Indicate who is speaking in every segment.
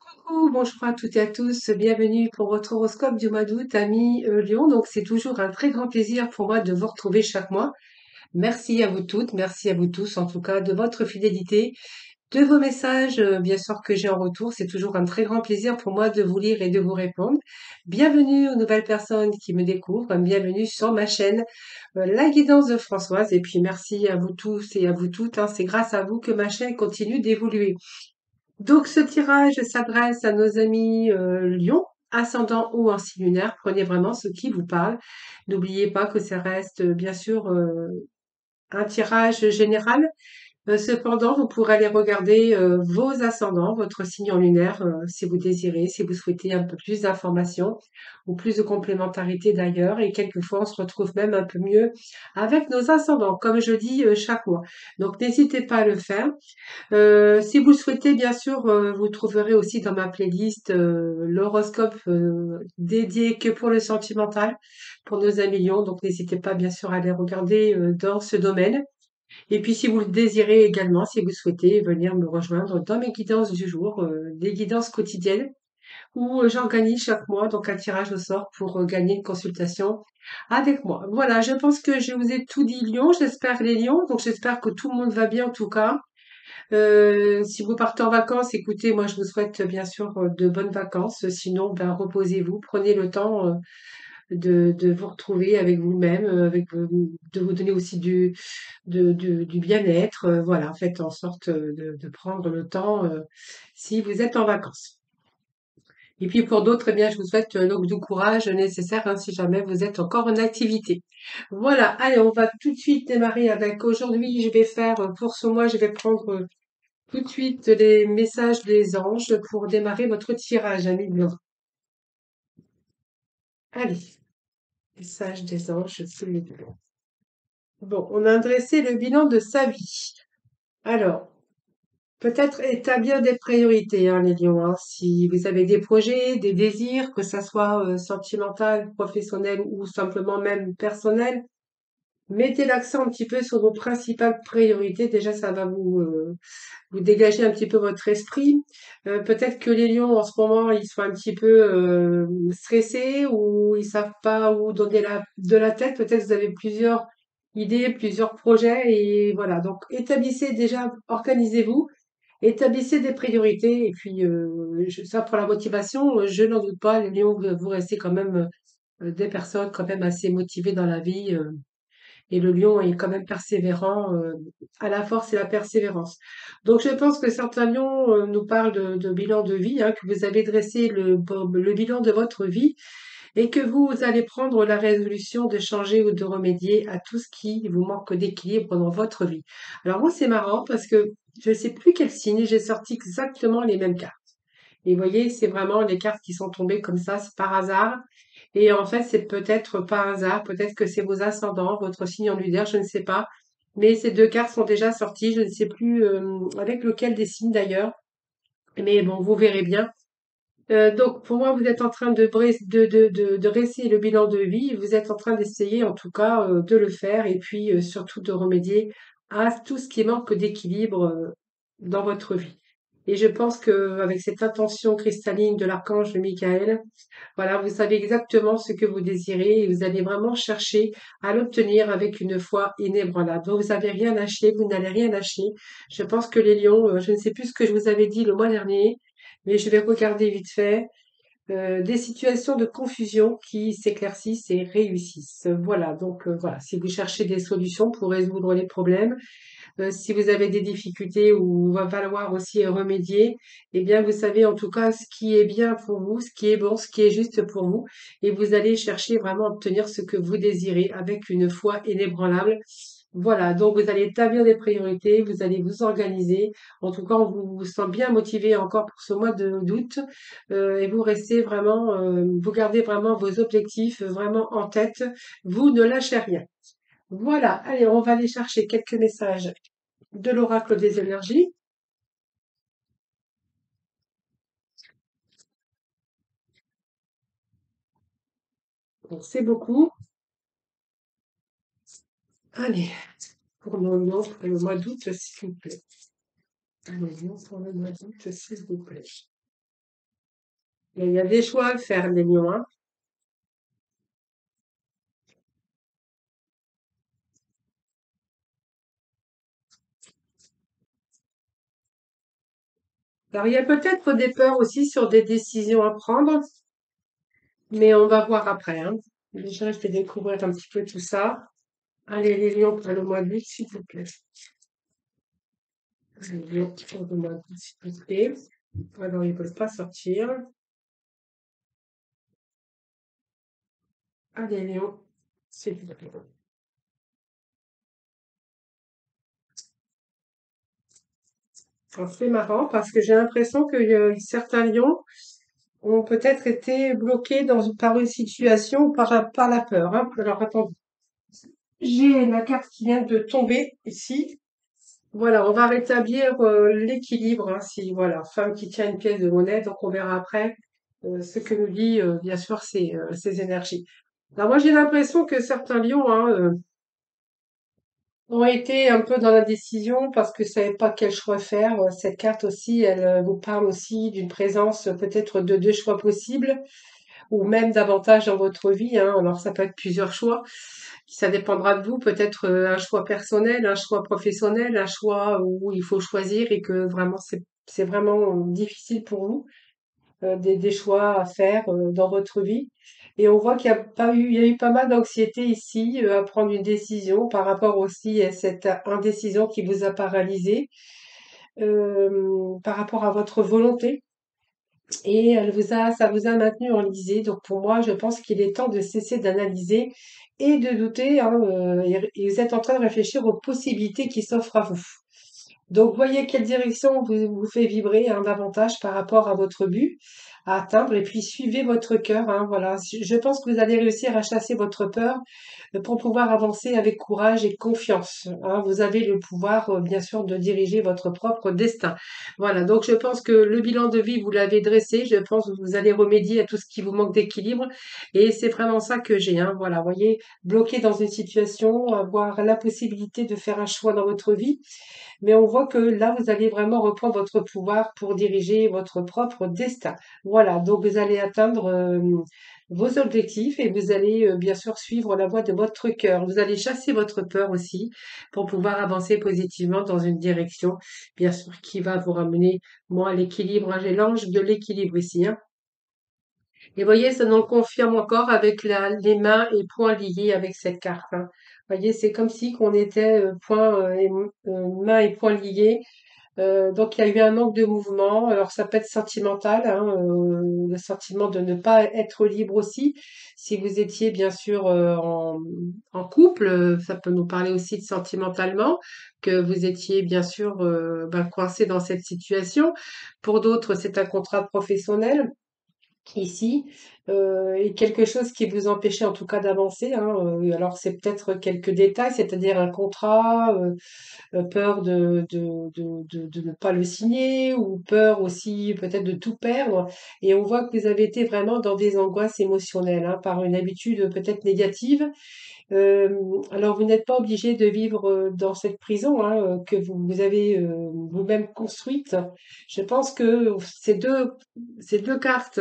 Speaker 1: Coucou, bonjour à toutes et à tous, bienvenue pour votre horoscope du mois d'août, amis Lyon. Donc c'est toujours un très grand plaisir pour moi de vous retrouver chaque mois. Merci à vous toutes, merci à vous tous en tout cas de votre fidélité, de vos messages, bien sûr que j'ai en retour. C'est toujours un très grand plaisir pour moi de vous lire et de vous répondre. Bienvenue aux nouvelles personnes qui me découvrent, bienvenue sur ma chaîne La Guidance de Françoise. Et puis merci à vous tous et à vous toutes, hein. C'est grâce à vous que ma chaîne continue d'évoluer. Donc ce tirage s'adresse à nos amis Lion, ascendant ou en signe lunaire. Prenez vraiment ce qui vous parle. N'oubliez pas que ça reste bien sûr un tirage général. Cependant, vous pourrez aller regarder vos ascendants, votre signe en lunaire, si vous désirez, si vous souhaitez un peu plus d'informations ou plus de complémentarité d'ailleurs. Et quelquefois, on se retrouve même un peu mieux avec nos ascendants, comme je dis chaque mois. Donc, n'hésitez pas à le faire. Si vous le souhaitez, bien sûr, vous trouverez aussi dans ma playlist l'horoscope dédié que pour le sentimental, pour nos amis lions. Donc, n'hésitez pas, bien sûr, à aller regarder dans ce domaine. Et puis, si vous le désirez également, si vous souhaitez venir me rejoindre dans mes guidances du jour, des guidances quotidiennes, où j'organise chaque mois donc un tirage au sort pour gagner une consultation avec moi. Voilà, je pense que je vous ai tout dit, Lyon. J'espère les lions. Donc, j'espère que tout le monde va bien en tout cas. Si vous partez en vacances, écoutez, moi je vous souhaite bien sûr de bonnes vacances. Sinon, ben, reposez-vous, prenez le temps de vous retrouver avec vous-même, de vous donner aussi du bien-être. Voilà, faites en sorte de prendre le temps si vous êtes en vacances. Et puis pour d'autres, eh bien, je vous souhaite donc du courage nécessaire hein, si jamais vous êtes encore en activité. Voilà, allez, on va tout de suite démarrer avec aujourd'hui. Je vais faire pour ce mois, je vais prendre tout de suite les messages des anges pour démarrer votre tirage, amis blancs. Allez, message des anges, s'il vous plaît. Bon, on a dressé le bilan de sa vie. Alors, peut-être établir des priorités, hein, les lions. Hein. Si vous avez des projets, des désirs, que ça soit sentimental, professionnel ou simplement même personnel, mettez l'accent un petit peu sur vos principales priorités. Déjà, ça va vous dégagez un petit peu votre esprit. Peut-être que les lions, en ce moment, ils sont un petit peu stressés ou ils savent pas où donner de la tête. Peut-être que vous avez plusieurs idées, plusieurs projets et voilà. Donc, établissez déjà, organisez-vous, établissez des priorités et puis ça pour la motivation, je n'en doute pas. Les lions, vous restez quand même des personnes quand même assez motivées dans la vie. Et le lion est quand même persévérant, à la force et la persévérance. Donc je pense que certains lions nous parlent de bilan de vie, hein, que vous avez dressé le bilan de votre vie et que vous allez prendre la résolution de changer ou de remédier à tout ce qui vous manque d'équilibre dans votre vie. Alors moi c'est marrant parce que je ne sais plus quel signe, j'ai sorti exactement les mêmes cartes. Et vous voyez, c'est vraiment les cartes qui sont tombées comme ça, c'est par hasard. Et en fait, c'est peut-être par hasard, peut-être que c'est vos ascendants, votre signe en lunaire, je ne sais pas. Mais ces deux cartes sont déjà sorties, je ne sais plus avec lequel des signes d'ailleurs. Mais bon, vous verrez bien. Donc, pour moi, vous êtes en train de dresser le bilan de vie. Vous êtes en train d'essayer, en tout cas, de le faire et puis surtout de remédier à tout ce qui manque d'équilibre dans votre vie. Et je pense que avec cette intention cristalline de l'archange Michael, voilà, vous savez exactement ce que vous désirez et vous allez vraiment chercher à l'obtenir avec une foi inébranlable. Donc, vous n'avez rien lâché, vous n'allez rien lâcher. Je pense que les lions, je ne sais plus ce que je vous avais dit le mois dernier, mais je vais regarder vite fait. Des situations de confusion qui s'éclaircissent et réussissent. Voilà, donc voilà, si vous cherchez des solutions pour résoudre les problèmes, si vous avez des difficultés où va falloir aussi remédier, eh bien, vous savez en tout cas ce qui est bien pour vous, ce qui est bon, ce qui est juste pour vous, et vous allez chercher vraiment à obtenir ce que vous désirez avec une foi inébranlable. Voilà, donc vous allez établir des priorités, vous allez vous organiser. En tout cas, on vous sent bien motivé encore pour ce mois d'août et vous restez vraiment, vous gardez vraiment vos objectifs vraiment en tête. Vous ne lâchez rien. Voilà, allez, on va aller chercher quelques messages de l'oracle des énergies. Donc, c'est beaucoup. Allez, pour nos noms, pour le mois d'août, s'il vous plaît. Allez, non, pour le mois d'août, s'il vous plaît. Mais il y a des choix à faire, les lions, hein. Alors, il y a peut-être des peurs aussi sur des décisions à prendre, mais on va voir après, hein. Déjà, je vais découvrir un petit peu tout ça. Allez, les lions pour le mois d'août, s'il vous plaît. Les lions pour le mois d'août, s'il vous plaît. Alors, ils ne peuvent pas sortir. Allez, lions, s'il vous plaît. Alors, c'est marrant parce que j'ai l'impression que certains lions ont peut-être été bloqués par une situation ou par la peur, hein. Alors, attendez. J'ai la carte qui vient de tomber ici. Voilà, on va rétablir l'équilibre, hein, si voilà, femme qui tient une pièce de monnaie, donc on verra après ce que nous dit bien sûr ces énergies. Alors moi j'ai l'impression que certains lions hein, ont été un peu dans la décision parce que ne savaient pas quel choix faire. Cette carte aussi, elle vous parle aussi d'une présence peut-être de deux choix possibles ou même davantage dans votre vie, hein. Alors ça peut être plusieurs choix. Ça dépendra de vous, peut-être un choix personnel, un choix professionnel, un choix où il faut choisir et que vraiment c'est vraiment difficile pour vous, des choix à faire dans votre vie. Et on voit il y a eu pas mal d'anxiété ici à prendre une décision par rapport aussi à cette indécision qui vous a paralysé, par rapport à votre volonté. Et ça vous a maintenu enlisé. Donc pour moi, je pense qu'il est temps de cesser d'analyser et de douter, hein, et vous êtes en train de réfléchir aux possibilités qui s'offrent à vous. Donc voyez quelle direction vous fait vibrer hein, davantage par rapport à votre but à atteindre et puis suivez votre cœur, hein, voilà. Je pense que vous allez réussir à chasser votre peur pour pouvoir avancer avec courage et confiance, hein. Vous avez le pouvoir, bien sûr, de diriger votre propre destin. Voilà, donc je pense que le bilan de vie, vous l'avez dressé. Je pense que vous allez remédier à tout ce qui vous manque d'équilibre. Et c'est vraiment ça que j'ai, hein. Voilà, voyez, bloqué dans une situation, avoir la possibilité de faire un choix dans votre vie. Mais on voit que là, vous allez vraiment reprendre votre pouvoir pour diriger votre propre destin. Voilà, donc vous allez atteindre vos objectifs et vous allez bien sûr suivre la voie de votre cœur. Vous allez chasser votre peur aussi pour pouvoir avancer positivement dans une direction, bien sûr, qui va vous ramener, moi, à l'équilibre, hein. J'ai l'ange de l'équilibre ici, hein. Et voyez, ça nous le confirme encore avec les mains et poings liés avec cette carte, hein. Voyez, c'est comme si qu'on était mains et poings liés. Donc il y a eu un manque de mouvement. Alors ça peut être sentimental, hein, le sentiment de ne pas être libre aussi. Si vous étiez bien sûr en couple, ça peut nous parler aussi de sentimentalement, que vous étiez bien sûr coincé dans cette situation. Pour d'autres, c'est un contrat professionnel ici, et quelque chose qui vous empêchait en tout cas d'avancer, hein, alors c'est peut-être quelques détails, c'est-à-dire un contrat, peur de ne pas le signer ou peur aussi peut-être de tout perdre et on voit que vous avez été vraiment dans des angoisses émotionnelles, hein, par une habitude peut-être négative. Alors vous n'êtes pas obligé de vivre, dans cette prison, hein, que vous avez, vous-même construite. Je pense que ces deux cartes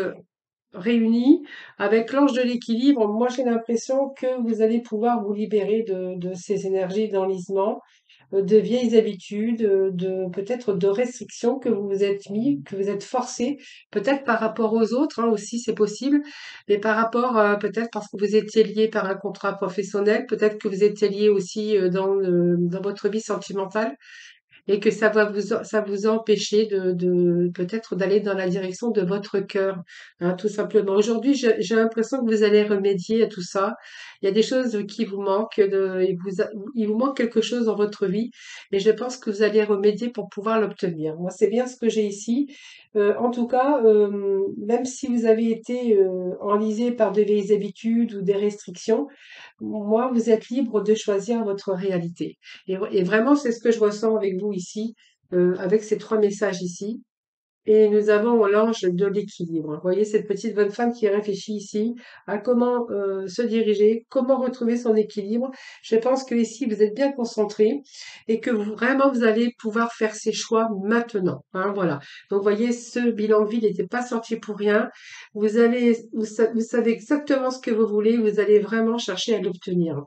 Speaker 1: réunis avec l'ange de l'équilibre, moi j'ai l'impression que vous allez pouvoir vous libérer de ces énergies d'enlisement, de vieilles habitudes, de peut-être de restrictions que vous vous êtes mis, que vous êtes forcé, peut-être par rapport aux autres hein, aussi c'est possible, mais par rapport peut-être parce que vous étiez lié par un contrat professionnel, peut-être que vous étiez lié aussi dans votre vie sentimentale et que ça vous a empêché de peut-être d'aller dans la direction de votre cœur, hein, tout simplement. Aujourd'hui, j'ai l'impression que vous allez remédier à tout ça. Il y a des choses qui vous manquent, il vous manque quelque chose dans votre vie, et je pense que vous allez remédier pour pouvoir l'obtenir. Moi, c'est bien ce que j'ai ici. En tout cas, même si vous avez été enlisé par de vieilles habitudes ou des restrictions, moi, vous êtes libre de choisir votre réalité. Et vraiment, c'est ce que je ressens avec vous ici, avec ces trois messages ici. Et nous avons l'ange de l'équilibre. Vous voyez cette petite bonne femme qui réfléchit ici à comment se diriger, comment retrouver son équilibre. Je pense que ici vous êtes bien concentré et que vraiment vous allez pouvoir faire ces choix maintenant. Hein, voilà. Donc vous voyez, ce bilan de vie n'était pas sorti pour rien. Vous savez exactement ce que vous voulez. Vous allez vraiment chercher à l'obtenir.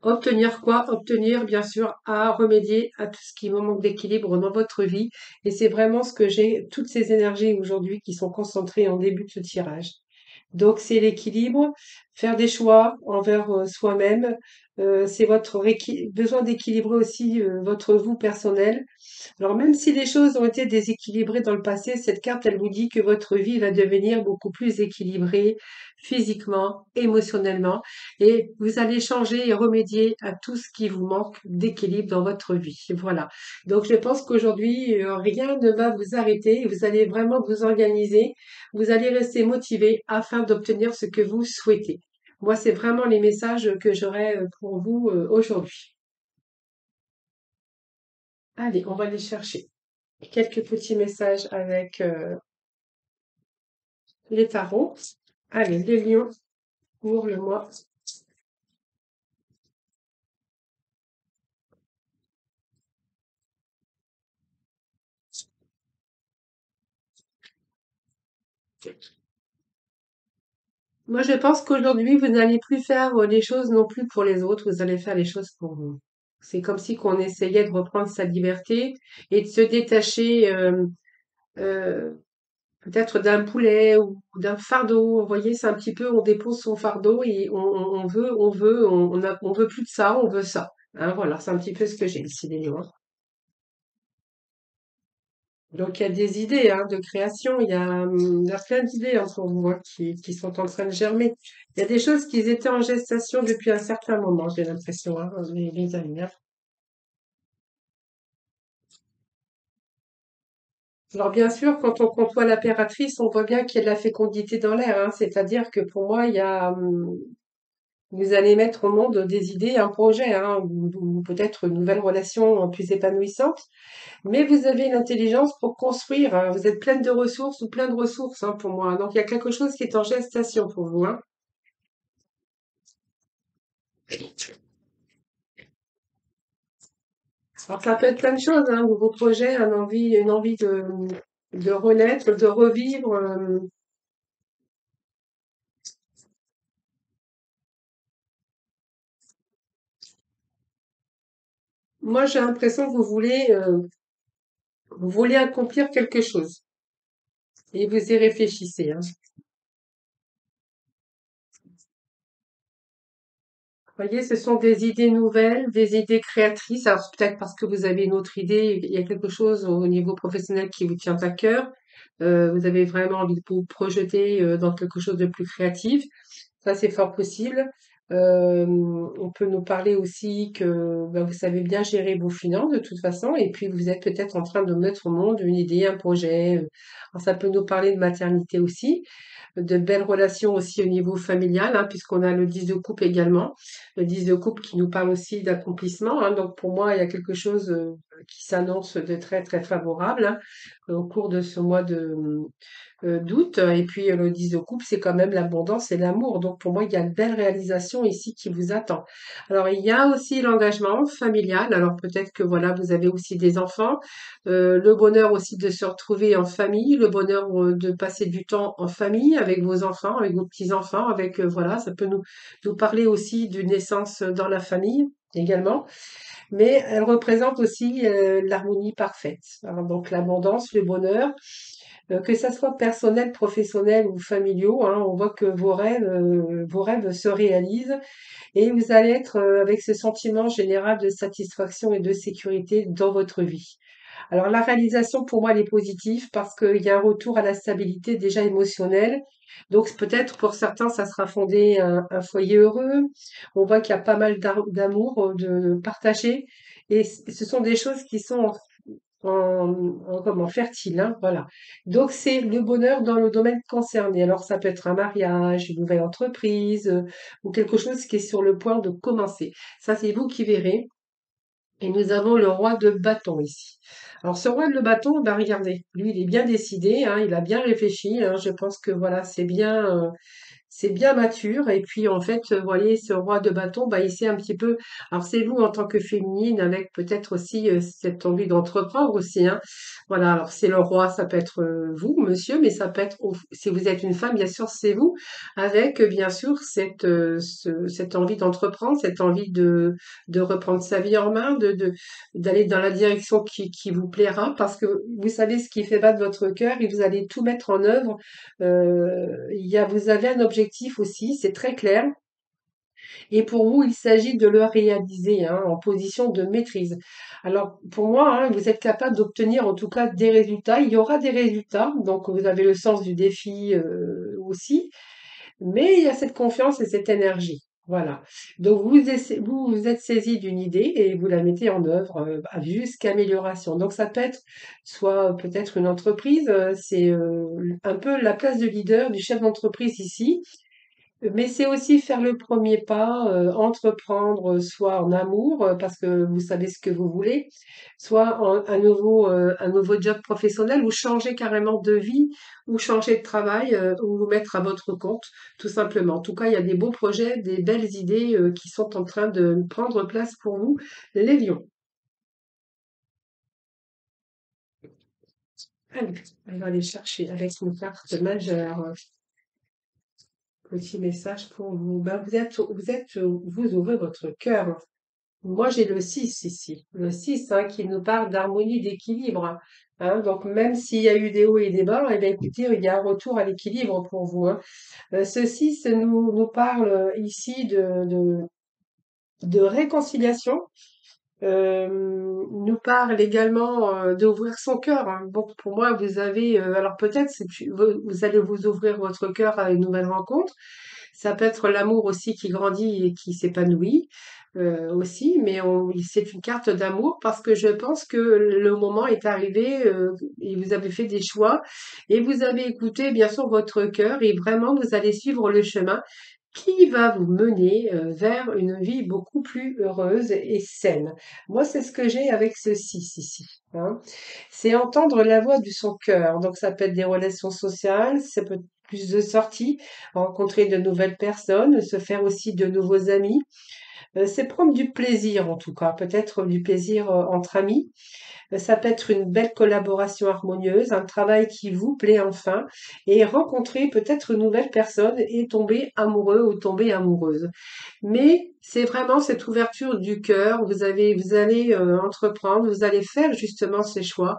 Speaker 1: Obtenir quoi? Obtenir, bien sûr, à remédier à tout ce qui vous manque d'équilibre dans votre vie. Et c'est vraiment ce que j'ai, toutes ces énergies aujourd'hui qui sont concentrées en début de ce tirage. Donc, c'est l'équilibre, faire des choix envers soi-même. C'est votre besoin d'équilibrer aussi votre vous personnel. Alors même si les choses ont été déséquilibrées dans le passé, cette carte, elle vous dit que votre vie va devenir beaucoup plus équilibrée physiquement, émotionnellement, et vous allez changer et remédier à tout ce qui vous manque d'équilibre dans votre vie. Voilà. Donc je pense qu'aujourd'hui, rien ne va vous arrêter. Vous allez vraiment vous organiser. Vous allez rester motivé afin d'obtenir ce que vous souhaitez. Moi, c'est vraiment les messages que j'aurais pour vous aujourd'hui. Allez, on va les chercher. Quelques petits messages avec les tarots. Allez, les lions pour le mois. Moi, je pense qu'aujourd'hui, vous n'allez plus faire les choses non plus pour les autres, vous allez faire les choses pour vous. C'est comme si qu'on essayait de reprendre sa liberté et de se détacher euh, peut-être d'un poulet ou d'un fardeau. Vous voyez, c'est un petit peu, on dépose son fardeau et on veut plus de ça, on veut ça. Hein, voilà, c'est un petit peu ce que j'ai ici, les lions. Donc il y a des idées hein, de création, il y a plein d'idées hein, pour moi qui sont en train de germer. Il y a des choses qui étaient en gestation depuis un certain moment, j'ai l'impression, hein, les amis. Hein. Alors bien sûr, quand on côtoie l'impératrice, on voit bien qu'il y a de la fécondité dans l'air, hein, c'est-à-dire que pour moi, vous allez mettre au monde des idées, un projet, hein, ou peut-être une nouvelle relation plus épanouissante. Mais vous avez l'intelligence pour construire, hein. Vous êtes pleine de ressources ou plein de ressources hein, pour moi. Donc il y a quelque chose qui est en gestation pour vous. Hein. Alors ça peut être plein de choses, hein, nouveaux projets, une envie de renaître, de revivre. Moi j'ai l'impression que vous voulez accomplir quelque chose et vous y réfléchissez. Hein. Vous voyez, ce sont des idées nouvelles, des idées créatrices. Alors peut-être parce que vous avez une autre idée, il y a quelque chose au niveau professionnel qui vous tient à cœur. Vous avez vraiment envie de vous projeter dans quelque chose de plus créatif. Ça, c'est fort possible. On peut nous parler aussi que ben, vous savez bien gérer vos finances de toute façon, et puis vous êtes peut-être en train de mettre au monde une idée, un projet. Alors, ça peut nous parler de maternité aussi, de belles relations aussi au niveau familial, hein, puisqu'on a le 10 de coupe également. Le 10 de coupe qui nous parle aussi d'accomplissement. Hein. Donc pour moi, il y a quelque chose qui s'annonce de très très favorable hein, au cours de ce mois d'août. Et puis le 10 de coupe, c'est quand même l'abondance et l'amour. Donc pour moi, il y a une belle réalisation ici qui vous attend. Alors il y a aussi l'engagement familial. Alors peut-être que voilà, vous avez aussi des enfants. Le bonheur aussi de se retrouver en famille, le bonheur de passer du temps en famille avec vos enfants, avec vos petits-enfants, avec voilà, ça peut nous parler aussi d'une naissance dans la famille également, mais elle représente aussi l'harmonie parfaite. Alors, donc l'abondance, le bonheur, que ça soit personnel, professionnel ou familiaux, hein, on voit que vos rêves se réalisent et vous allez être avec ce sentiment général de satisfaction et de sécurité dans votre vie. Alors la réalisation pour moi elle est positive parce qu'il y a un retour à la stabilité déjà émotionnelle. Donc peut-être pour certains ça sera fondé un foyer heureux. On voit qu'il y a pas mal d'amour de partagé et ce sont des choses qui sont comment fertiles, hein, voilà. Donc c'est le bonheur dans le domaine concerné. Alors ça peut être un mariage, une nouvelle entreprise ou quelque chose qui est sur le point de commencer. Ça c'est vous qui verrez. Et nous avons le roi de bâton ici. Alors ce roi de bâton, bah regardez, lui il est bien décidé, hein, il a bien réfléchi, hein, je pense que voilà, c'est bien mature. Et puis en fait, vous voyez, ce roi de bâton, bah, il sait un petit peu. Alors c'est vous en tant que féminine, avec peut-être aussi cette envie d'entreprendre aussi, hein. Voilà. Alors c'est le roi, ça peut être vous, monsieur, mais ça peut être si vous êtes une femme, bien sûr, c'est vous, avec bien sûr cette envie d'entreprendre, cette envie de reprendre sa vie en main, d'aller dans la direction qui vous plaira, parce que vous savez ce qui fait battre votre cœur et vous allez tout mettre en œuvre. Vous avez un objectif aussi, c'est très clair. Et pour vous, il s'agit de le réaliser, hein, en position de maîtrise. Alors, pour moi, hein, vous êtes capable d'obtenir en tout cas des résultats. Il y aura des résultats, donc vous avez le sens du défi aussi. Mais il y a cette confiance et cette énergie. Voilà. Donc vous êtes saisi d'une idée et vous la mettez en œuvre jusqu'à amélioration. Donc ça peut être soit peut-être une entreprise, c'est un peu la place de leader du chef d'entreprise ici. Mais c'est aussi faire le premier pas, entreprendre, soit en amour, parce que vous savez ce que vous voulez, soit un nouveau job professionnel ou changer carrément de vie ou changer de travail, ou vous mettre à votre compte, tout simplement. En tout cas, il y a des beaux projets, des belles idées, qui sont en train de prendre place pour vous, les lions. Allez, on va aller chercher avec une carte majeure, petit message pour vous. Ben, vous ouvrez votre cœur. Moi, j'ai le 6 ici. Le 6 hein, qui nous parle d'harmonie, d'équilibre. Hein. Donc, même s'il y a eu des hauts et des bas, eh bien, écoutez, il y a un retour à l'équilibre pour vous. Hein. Ce 6 nous parle ici de réconciliation. Nous parle également d'ouvrir son cœur. Hein. Bon, pour moi, vous avez... alors peut-être vous allez vous ouvrir votre cœur à une nouvelle rencontre. Ça peut être l'amour aussi qui grandit et qui s'épanouit aussi, mais c'est une carte d'amour parce que je pense que le moment est arrivé et vous avez fait des choix et vous avez écouté bien sûr votre cœur et vraiment vous allez suivre le chemin qui va vous mener vers une vie beaucoup plus heureuse et saine. Moi, c'est ce que j'ai avec ce 6 ici. Hein. C'est entendre la voix de son cœur. Donc, ça peut être des relations sociales, ça peut être plus de sorties, rencontrer de nouvelles personnes, se faire aussi de nouveaux amis. C'est prendre du plaisir, en tout cas, peut-être du plaisir entre amis. Ça peut être une belle collaboration harmonieuse, un travail qui vous plaît enfin, et rencontrer peut-être une nouvelle personne et tomber amoureux ou tomber amoureuse. Mais c'est vraiment cette ouverture du cœur. Vous allez entreprendre, vous allez faire justement ces choix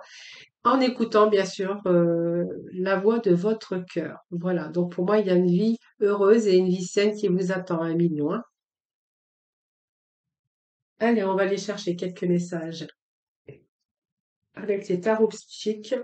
Speaker 1: en écoutant bien sûr la voix de votre cœur. Voilà. Donc pour moi, il y a une vie heureuse et une vie saine qui vous attend, un million. Hein. Allez, on va aller chercher quelques messages avec les tarots psychiques.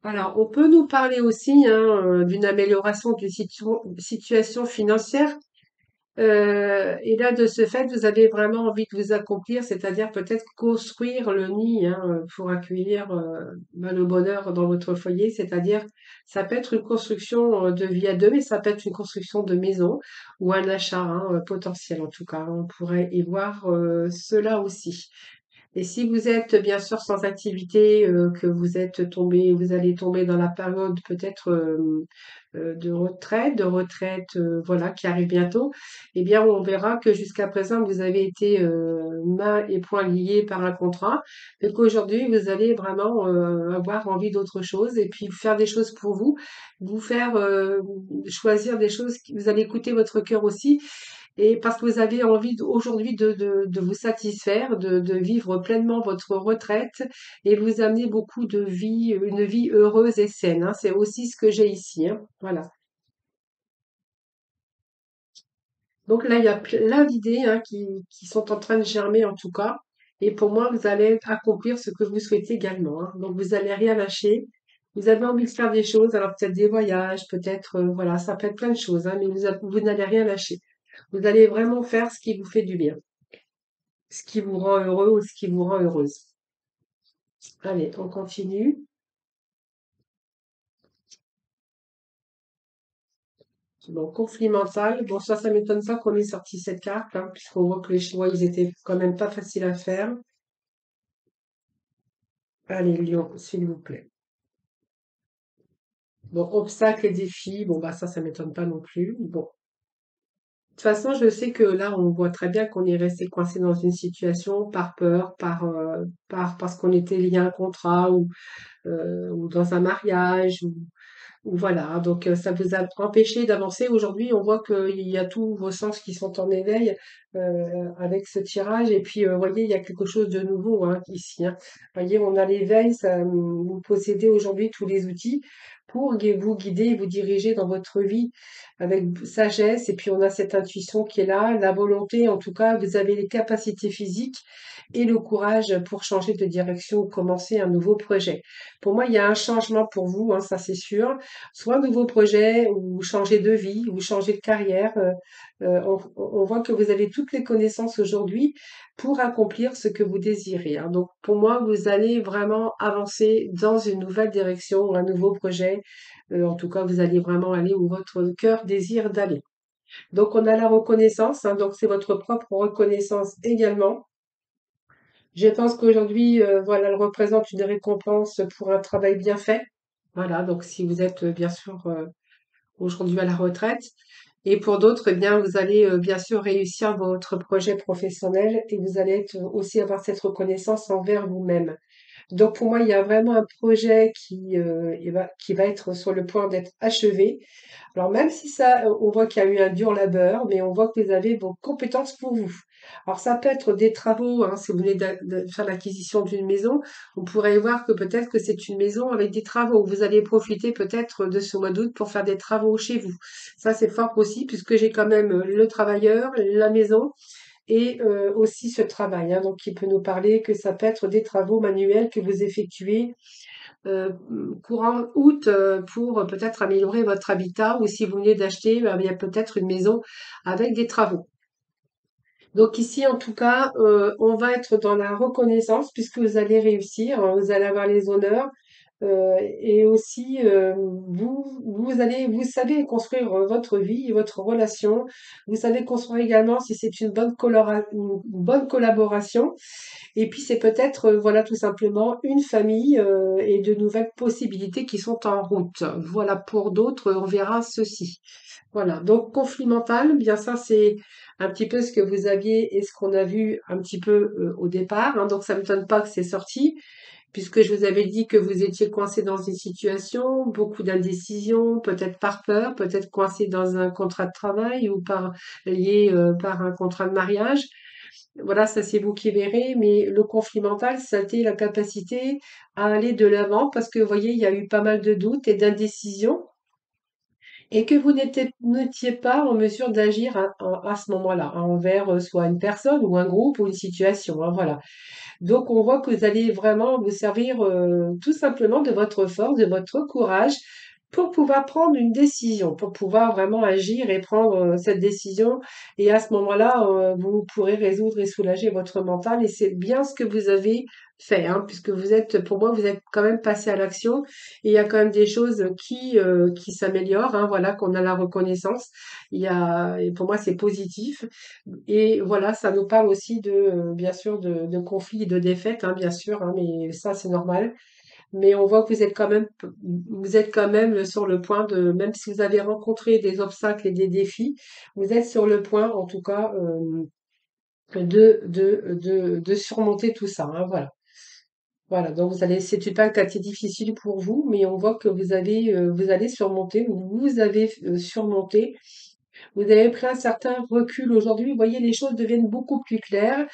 Speaker 1: Alors, on peut nous parler aussi hein, d'une amélioration d'une situation financière. Et là, de ce fait, vous avez vraiment envie de vous accomplir, c'est-à-dire peut-être construire le nid hein, pour accueillir ben, le bonheur dans votre foyer. C'est-à-dire, ça peut être une construction de vie à deux, mais ça peut être une construction de maison ou un achat hein, potentiel en tout cas. On pourrait y voir cela aussi. Et si vous êtes bien sûr sans activité, que vous allez tomber dans la période peut-être de retraite, voilà, qui arrive bientôt, eh bien, on verra que jusqu'à présent, vous avez été mains et poings liés par un contrat, et qu'aujourd'hui, vous allez vraiment avoir envie d'autre chose, et puis faire des choses pour vous, vous faire choisir des choses, vous allez écouter votre cœur aussi, et parce que vous avez envie aujourd'hui de vous satisfaire, de vivre pleinement votre retraite et vous amener beaucoup de vie, une vie heureuse et saine. Hein. C'est aussi ce que j'ai ici. Hein. Voilà. Donc là, il y a plein d'idées hein, qui sont en train de germer en tout cas. Et pour moi, vous allez accomplir ce que vous souhaitez également. Hein. Donc vous allez rien lâcher. Vous avez envie de faire des choses, alors peut-être des voyages, peut-être, voilà, ça peut être plein de choses, hein, mais vous n'allez rien lâcher. Vous allez vraiment faire ce qui vous fait du bien, ce qui vous rend heureux ou ce qui vous rend heureuse. Allez, on continue. Bon, conflit mental. Bon, ça m'étonne pas qu'on ait sorti cette carte, hein, puisqu'on voit que les choix, ils étaient quand même pas faciles à faire. Allez, Lion, s'il vous plaît. Bon, obstacles et défis. Bon, bah, ça m'étonne pas non plus. Bon. De toute façon, je sais que là, on voit très bien qu'on est resté coincé dans une situation par peur, parce qu'on était lié à un contrat ou dans un mariage ou voilà, donc ça vous a empêché d'avancer. Aujourd'hui, on voit qu'il y a tous vos sens qui sont en éveil avec ce tirage. Et puis, vous voyez, il y a quelque chose de nouveau hein, ici. Hein. Vous voyez, on a l'éveil, vous possédez aujourd'hui tous les outils pour vous guider et vous diriger dans votre vie avec sagesse. Et puis, on a cette intuition qui est là, la volonté, en tout cas, vous avez les capacités physiques et le courage pour changer de direction ou commencer un nouveau projet. Pour moi, il y a un changement pour vous, hein, ça c'est sûr soit un nouveau projet ou changer de vie ou changer de carrière. On voit que vous avez toutes les connaissances aujourd'hui pour accomplir ce que vous désirez. Hein. Donc pour moi, vous allez vraiment avancer dans une nouvelle direction ou un nouveau projet. En tout cas, vous allez vraiment aller où votre cœur désire d'aller. Donc on a la reconnaissance, hein, donc c'est votre propre reconnaissance également. Je pense qu'aujourd'hui, voilà, elle représente une récompense pour un travail bien fait. Voilà, donc si vous êtes bien sûr aujourd'hui à la retraite. Et pour d'autres, eh bien, vous allez bien sûr réussir votre projet professionnel et vous allez aussi avoir cette reconnaissance envers vous-même. Donc pour moi, il y a vraiment un projet qui va être sur le point d'être achevé. Alors même si ça, on voit qu'il y a eu un dur labeur, mais on voit que vous avez vos compétences pour vous. Alors ça peut être des travaux, hein, si vous venez de faire l'acquisition d'une maison, on pourrait voir que peut-être que c'est une maison avec des travaux. Vous allez profiter peut-être de ce mois d'août pour faire des travaux chez vous. Ça c'est fort possible puisque j'ai quand même le travailleur, la maison et aussi ce travail. Hein, donc qui peut nous parler que ça peut être des travaux manuels que vous effectuez euh, courant août pour peut-être améliorer votre habitat ou si vous venez d'acheter, il y a peut-être une maison avec des travaux. Donc ici, en tout cas, on va être dans la reconnaissance puisque vous allez réussir, hein, vous allez avoir les honneurs et aussi vous savez construire votre vie et votre relation. Vous savez construire également si c'est une bonne collaboration et puis c'est peut-être, voilà, tout simplement une famille et de nouvelles possibilités qui sont en route. Voilà, pour d'autres, on verra ceci. Voilà, donc conflit mental, bien ça c'est un petit peu ce que vous aviez et ce qu'on a vu un petit peu au départ. Hein, donc ça ne m'étonne pas que c'est sorti, puisque je vous avais dit que vous étiez coincé dans une situation, beaucoup d'indécision, peut-être par peur, peut-être coincé dans un contrat de travail ou lié par un contrat de mariage. Voilà, ça c'est vous qui verrez, mais le conflit mental, c'était la capacité à aller de l'avant parce que vous voyez, il y a eu pas mal de doutes et d'indécision et que vous n'étiez pas en mesure d'agir à ce moment-là, hein, envers soit une personne ou un groupe ou une situation. Hein, voilà. Donc on voit que vous allez vraiment vous servir tout simplement de votre force, de votre courage pour pouvoir prendre une décision, pour pouvoir vraiment agir et prendre cette décision. Et à ce moment-là, vous pourrez résoudre et soulager votre mental. Et c'est bien ce que vous avez fait, hein, puisque pour moi, vous êtes quand même passé à l'action. Et il y a quand même des choses qui s'améliorent. Hein, voilà, qu'on a la reconnaissance. Et pour moi, c'est positif. Et voilà, ça nous parle aussi bien sûr, de conflits et de défaites, hein, bien sûr, hein, mais ça, c'est normal. Mais on voit que vous êtes quand même sur le point même si vous avez rencontré des obstacles et des défis, vous êtes sur le point, en tout cas, de surmonter tout ça, hein, voilà. Voilà, donc c'est une période qui a été difficile pour vous, mais on voit que vous allez surmonter, vous avez surmonté. Vous avez pris un certain recul aujourd'hui. Vous voyez, les choses deviennent beaucoup plus claires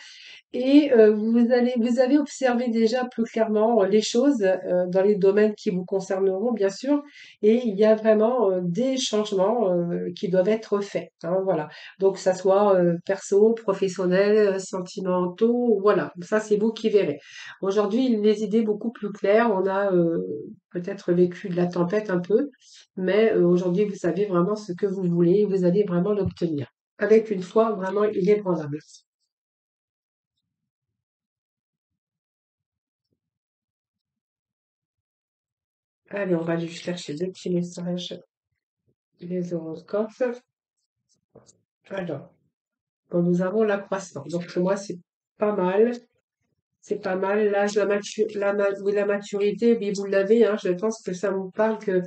Speaker 1: et vous avez observé déjà plus clairement les choses dans les domaines qui vous concerneront, bien sûr. Et il y a vraiment des changements qui doivent être faits. Hein, voilà. Donc, que ça soit perso, professionnel, sentimentaux, voilà. Ça, c'est vous qui verrez. Aujourd'hui, les idées beaucoup plus claires. On a peut-être vécu de la tempête un peu, mais aujourd'hui, vous savez vraiment ce que vous voulez et vous allez vraiment l'obtenir. Avec une foi vraiment inébranlable. Allez, on va aller chercher deux petits messages des horoscopes. Alors, bon, nous avons l'accroissement. Donc, pour moi, c'est pas mal. C'est pas mal. L'âge, oui, la maturité, oui, vous l'avez, hein. Je pense que ça vous parle que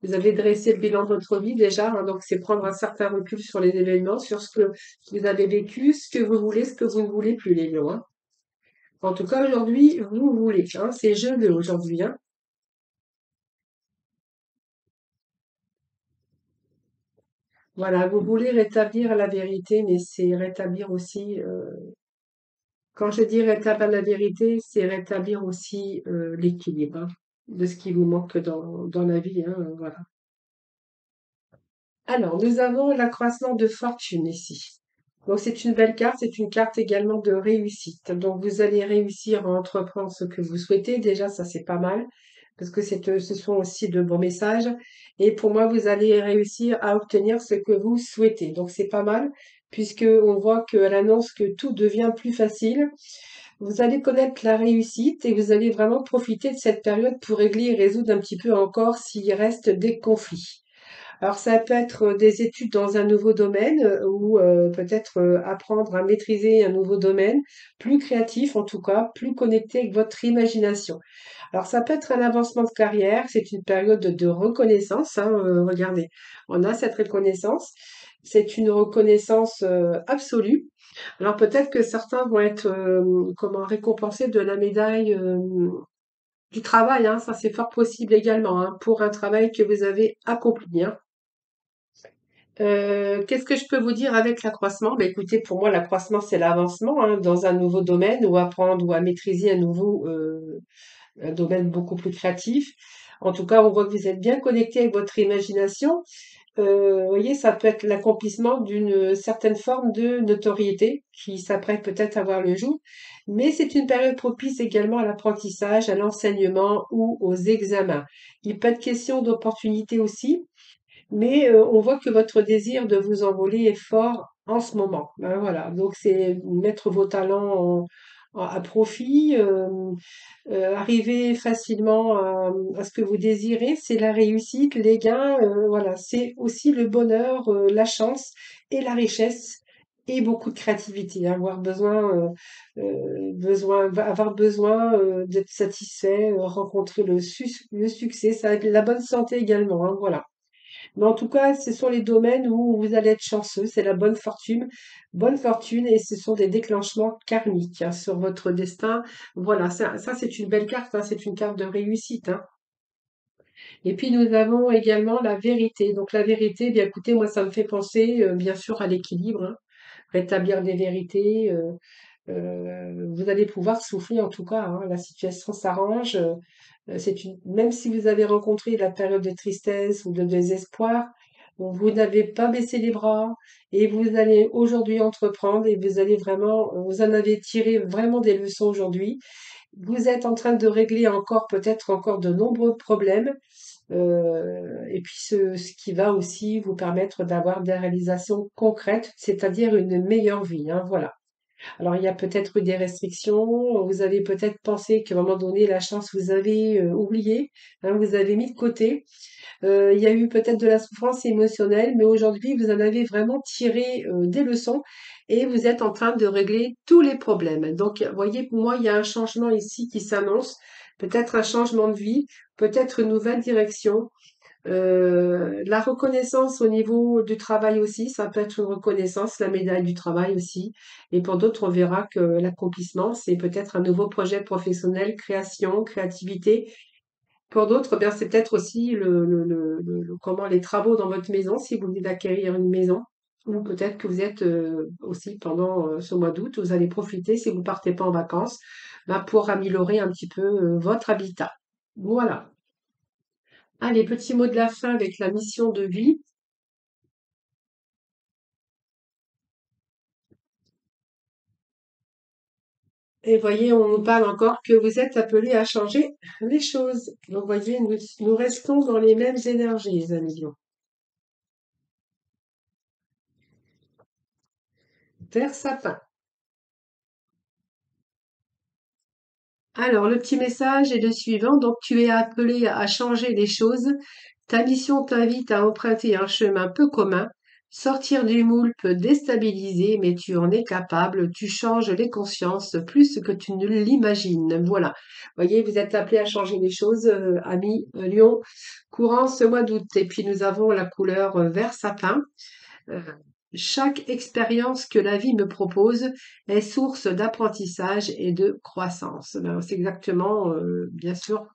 Speaker 1: vous avez dressé le bilan de votre vie déjà, hein. Donc, c'est prendre un certain recul sur les événements, sur ce que vous avez vécu, ce que vous voulez, ce que vous ne voulez plus, les lions, hein. En tout cas, aujourd'hui, vous voulez, hein. C'est je veux aujourd'hui, hein. Voilà, vous voulez rétablir la vérité, mais c'est rétablir aussi, quand je dis rétablir la vérité, c'est rétablir aussi l'équilibre, hein, de ce qui vous manque dans la vie, hein, voilà. Alors, nous avons l'accroissement de fortune ici. Donc, c'est une belle carte, c'est une carte également de réussite. Donc, vous allez réussir à entreprendre ce que vous souhaitez. Déjà, ça, c'est pas mal, parce que ce sont aussi de bons messages. Et pour moi, vous allez réussir à obtenir ce que vous souhaitez. Donc, c'est pas mal, puisque on voit qu'elle annonce que tout devient plus facile. Vous allez connaître la réussite et vous allez vraiment profiter de cette période pour régler et résoudre un petit peu encore s'il reste des conflits. Alors ça peut être des études dans un nouveau domaine ou peut-être apprendre à maîtriser un nouveau domaine, plus créatif en tout cas, plus connecté avec votre imagination. Alors ça peut être un avancement de carrière, c'est une période de reconnaissance, hein, regardez, on a cette reconnaissance, c'est une reconnaissance absolue. Alors peut-être que certains vont être comment récompensés de la médaille du travail, hein, ça c'est fort possible également, hein, pour un travail que vous avez accompli, hein. Qu'est-ce que je peux vous dire avec l'accroissement? Ben, écoutez, pour moi, l'accroissement, c'est l'avancement, hein, dans un nouveau domaine ou apprendre ou à maîtriser un domaine beaucoup plus créatif. En tout cas, on voit que vous êtes bien connecté avec votre imagination. Vous voyez, ça peut être l'accomplissement d'une certaine forme de notoriété qui s'apprête peut-être à voir le jour. Mais c'est une période propice également à l'apprentissage, à l'enseignement ou aux examens. Il peut être question d'opportunités aussi. Mais on voit que votre désir de vous envoler est fort en ce moment. Ben voilà, donc c'est mettre vos talents à profit, arriver facilement à ce que vous désirez, c'est la réussite, les gains, voilà, c'est aussi le bonheur, la chance et la richesse et beaucoup de créativité. Avoir besoin d'être satisfait, rencontrer le succès, ça, la bonne santé également, hein, voilà. Mais en tout cas, ce sont les domaines où vous allez être chanceux, c'est la bonne fortune, et ce sont des déclenchements karmiques, hein, sur votre destin. Voilà, ça c'est une belle carte, hein, c'est une carte de réussite, hein. Et puis nous avons également la vérité. Donc la vérité, eh bien écoutez, moi ça me fait penser bien sûr à l'équilibre, hein, rétablir des vérités. Vous allez pouvoir souffler en tout cas, hein, la situation s'arrange. Même si vous avez rencontré la période de tristesse ou de désespoir, bon, vous n'avez pas baissé les bras et vous allez aujourd'hui entreprendre et vous allez vraiment, vous en avez tiré vraiment des leçons aujourd'hui. Vous êtes en train de régler encore, peut-être encore de nombreux problèmes, et puis ce qui va aussi vous permettre d'avoir des réalisations concrètes, c'est-à-dire une meilleure vie, hein, voilà. Alors, il y a peut-être eu des restrictions, vous avez peut-être pensé qu'à un moment donné, la chance vous avez oublié, hein, vous avez mis de côté. Il y a eu peut-être de la souffrance émotionnelle, mais aujourd'hui, vous en avez vraiment tiré des leçons et vous êtes en train de régler tous les problèmes. Donc, vous voyez, pour moi, il y a un changement ici qui s'annonce, peut-être un changement de vie, peut-être une nouvelle direction. La reconnaissance au niveau du travail aussi, ça peut être une reconnaissance, la médaille du travail aussi. Et pour d'autres, on verra que l'accomplissement, c'est peut-être un nouveau projet professionnel, création, créativité. Pour d'autres, eh bien, c'est peut-être aussi comment les travaux dans votre maison, si vous venez d'acquérir une maison. Ou peut-être que vous êtes aussi pendant ce mois d'août, vous allez profiter, si vous partez pas en vacances, bah, pour améliorer un petit peu votre habitat. Voilà. Allez, petit mot de la fin avec la mission de vie. Et voyez, on nous parle encore que vous êtes appelés à changer les choses. Donc, voyez, nous restons dans les mêmes énergies, les amis lions. Vers sapin. Alors, le petit message est le suivant. Donc, tu es appelé à changer les choses. Ta mission t'invite à emprunter un chemin peu commun. Sortir du moule peut déstabiliser, mais tu en es capable. Tu changes les consciences plus que tu ne l'imagines. Voilà. Voyez, vous êtes appelé à changer les choses, amis Lion, courant ce mois d'août. Et puis, nous avons la couleur vert sapin. Euh, Chaque expérience que la vie me propose est source d'apprentissage et de croissance. Ben, c'est exactement, bien sûr,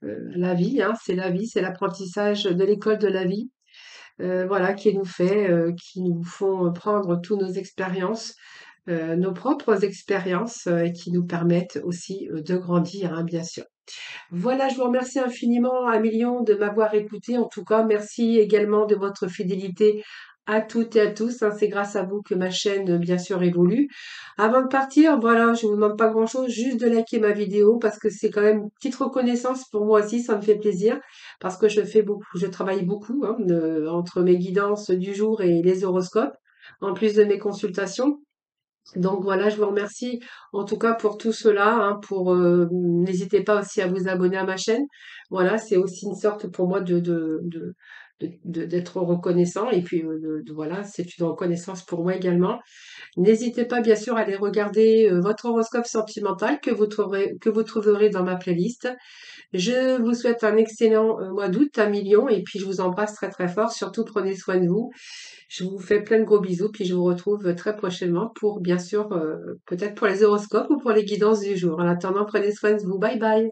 Speaker 1: la vie, hein, c'est la vie, c'est l'apprentissage de l'école de la vie, voilà, qui nous font prendre toutes nos expériences, nos propres expériences, et qui nous permettent aussi de grandir, hein, bien sûr. Voilà, je vous remercie infiniment, Amélion, de m'avoir écouté. En tout cas, merci également de votre fidélité à toutes et à tous, hein. C'est grâce à vous que ma chaîne, bien sûr, évolue. Avant de partir, voilà, je vous demande pas grand-chose, juste de liker ma vidéo parce que c'est quand même une petite reconnaissance pour moi aussi, ça me fait plaisir parce que je travaille beaucoup, hein, entre mes guidances du jour et les horoscopes, en plus de mes consultations. Donc voilà, je vous remercie en tout cas pour tout cela, hein, n'hésitez pas aussi à vous abonner à ma chaîne. Voilà, c'est aussi une sorte pour moi d'être reconnaissant et puis voilà, c'est une reconnaissance pour moi également. N'hésitez pas bien sûr à aller regarder votre horoscope sentimental que vous trouverez dans ma playlist. Je vous souhaite un excellent mois d'août, un million, et puis je vous embrasse très très fort. Surtout prenez soin de vous. Je vous fais plein de gros bisous, puis je vous retrouve très prochainement pour, bien sûr, peut-être pour les horoscopes ou pour les guidances du jour. En attendant, prenez soin de vous. Bye bye.